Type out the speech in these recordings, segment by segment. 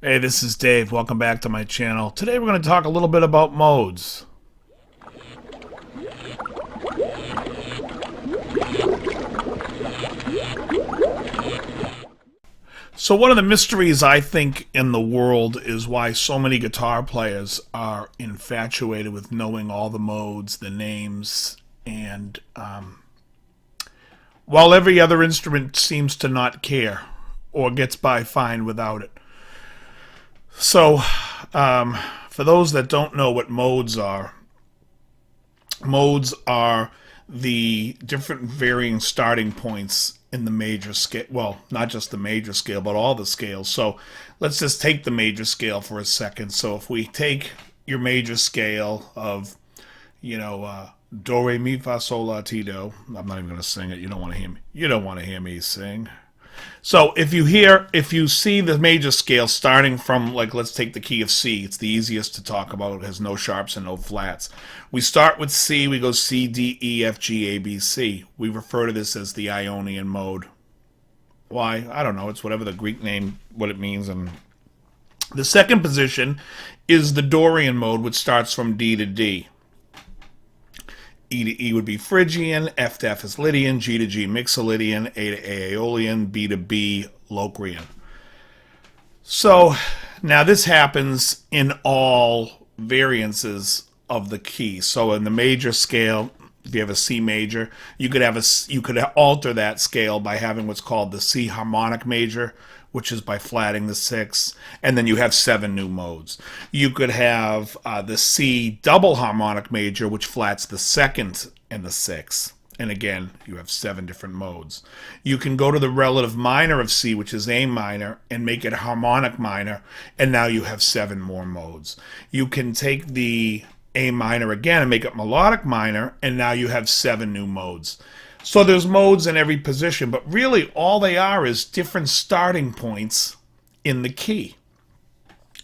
Hey, this is Dave. Welcome back to my channel. Today we're going to talk a little bit about modes. So one of the mysteries I think in the world is why so many guitar players are infatuated with knowing all the modes, the names, and while every other instrument seems to not care or gets by fine without it. So, for those that don't know what modes are the different varying starting points in the major scale. Well, not just the major scale, but all the scales. So, let's just take the major scale for a second. So, if we take your major scale of, do, re, mi, fa, sol, la, ti, do. I'm not even going to sing it. You don't want to hear me. You don't want to hear me sing. So if you see the major scale starting from, like, let's take the key of C. It's the easiest to talk about. It has no sharps and no flats. We start with C. We go C, D, E, F, G, A, B, C. We refer to this as the Ionian mode. Why? I don't know. It's whatever the Greek name, what it means. And the second position is the Dorian mode, which starts from D to D. E to E would be Phrygian, F to F is Lydian, G to G Mixolydian, A to A Aeolian, B to B Locrian. So now this happens in all variances of the key. So in the major scale, if you have a C major, you could alter that scale by having what's called the C harmonic major, which is by flatting the six, and then you have 7 new modes. You could have the C double harmonic major, which flats the second and the sixth, and again, you have 7 different modes. You can go to the relative minor of C, which is A minor, and make it harmonic minor, and now you have 7 more modes. You can take the A minor again and make it melodic minor, and now you have 7 new modes. So there's modes in every position, but really all they are is different starting points in the key.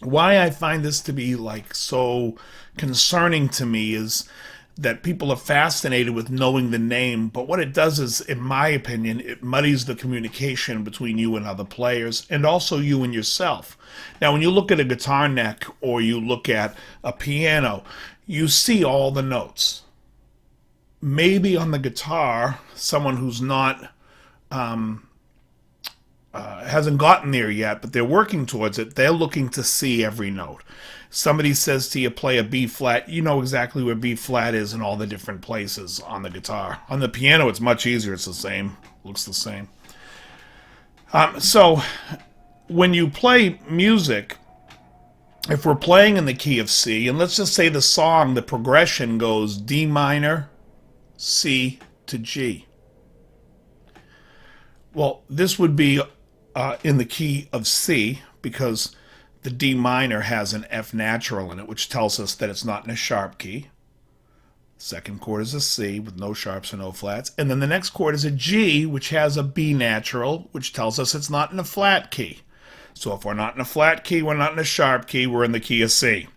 Why I find this to be like so concerning to me is that people are fascinated with knowing the name, but what it does is, in my opinion, it muddies the communication between you and other players, and also you and yourself. Now, when you look at a guitar neck or you look at a piano, you see all the notes. Maybe on the guitar, someone who's not hasn't gotten there yet, but they're working towards it, they're looking to see every note. Somebody says to you, play a B flat, you know exactly where B flat is in all the different places on the guitar. On the piano, it's much easier. It's the same. Looks the same. So when you play music, if we're playing in the key of C, and let's just say the song, the progression goes D minor, C to G. Well, this would be in the key of C because the D minor has an F natural in it, which tells us that it's not in a sharp key. Second chord is a C with no sharps and no flats. And then the next chord is a G, which has a B natural, which tells us it's not in a flat key. So if we're not in a flat key, we're not in a sharp key, we're in the key of C.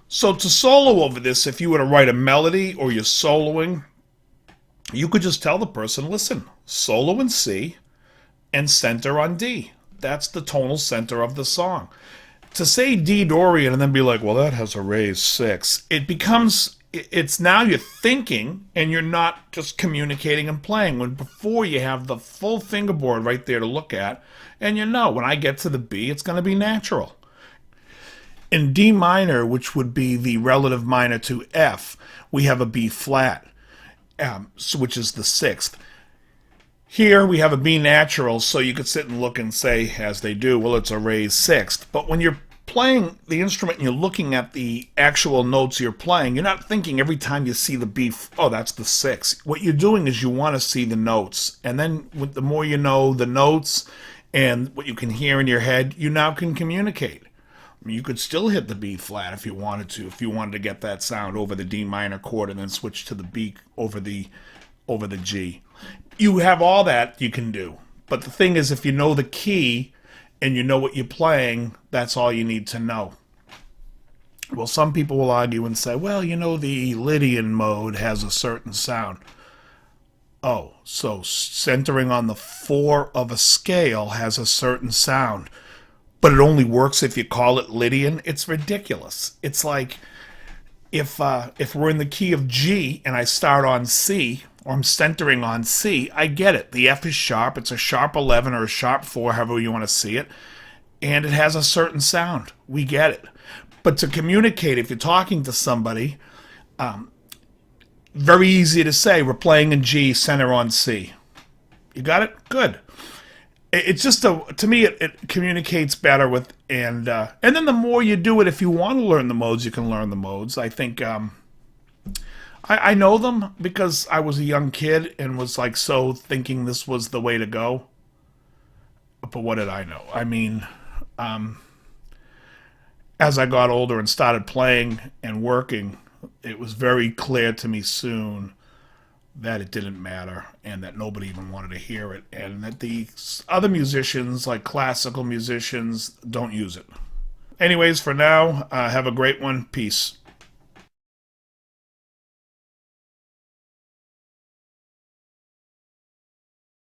So to solo over this, if you were to write a melody or you're soloing, you could just tell the person, listen, solo in C and center on D. That's the tonal center of the song. To say D Dorian and then be like, well, that has a raised 6, it's now you're thinking and you're not just communicating and playing. When before you have the full fingerboard right there to look at, and when I get to the B, it's going to be natural. In D minor, which would be the relative minor to F, we have a B flat, which is the 6th. Here we have a B natural, so you could sit and look and say, as they do, well, it's a raised 6th. But when you're playing the instrument and you're looking at the actual notes you're playing, you're not thinking every time you see the B, oh, that's the 6th. What you're doing is you want to see the notes. And then the more you know the notes and what you can hear in your head, you now can communicate. You could still hit the B flat if you wanted to get that sound over the D minor chord and then switch to the B over the G. You have all that you can do. But the thing is, if you know the key and you know what you're playing, that's all you need to know. Well, some people will argue and say, well, the Lydian mode has a certain sound. Oh, so centering on the 4 of a scale has a certain sound. but it only works if you call it Lydian. It's ridiculous. It's like if we're in the key of G and I start on C, or I'm centering on C, I get it. The F is sharp. It's a sharp 11 or a sharp 4, however you want to see it. And it has a certain sound. We get it. But to communicate, if you're talking to somebody, very easy to say, we're playing in G, center on C. You got it? Good. It's just to me, it communicates better with, and then the more you do it, if you want to learn the modes, you can learn the modes. I think I know them because I was a young kid and was like so thinking this was the way to go. But what did I know? I mean, as I got older and started playing and working, it was very clear to me soon that it didn't matter and that nobody even wanted to hear it, and that the other musicians, like classical musicians, don't use it. Anyways, for now, have a great one. Peace.